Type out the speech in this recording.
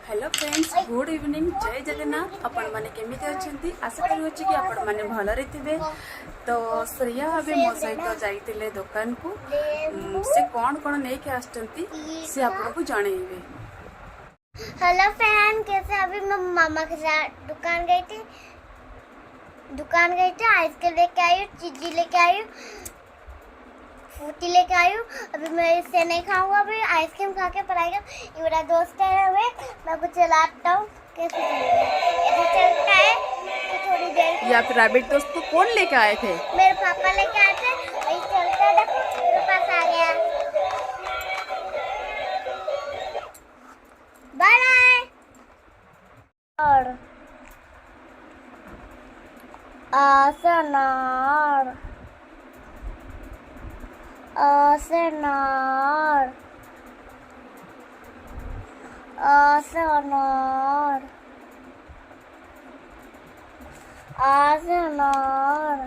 Hello friends, good evening. जय जगन्नाथ। आपण माने केमिति अछंती? आशा करू अछि कि आपण माने भलरे थिबे। तो श्रेया अबे मो सहित जाइतिले दुकान को। से कोन नै के आछंती से आपण को जणैबे। हेलो फ्रेंड, कैसे? अभी मैं मामा के साथ दुकान गई थी आइसक्रीम लेके आई हूँ, चीजी लेके आई हूँ, फ्रूटी लेके आई हूँ। अभी मैं इससे नहीं खाऊंगा, अभी आइसक्रीम खा के पढ़ाएगा। ये मेरा दोस्त है, मैं कुछ चलाता हूँ। कैसे चलता है तो थोड़ी देर या फिर रैबिट दोस्त को कौन लेके आए थे? मेरे पापा लेके आए थे। वही चलता है, देखो मेरे पास आ गया। बाय और आसनार आसनार आसनार आसनार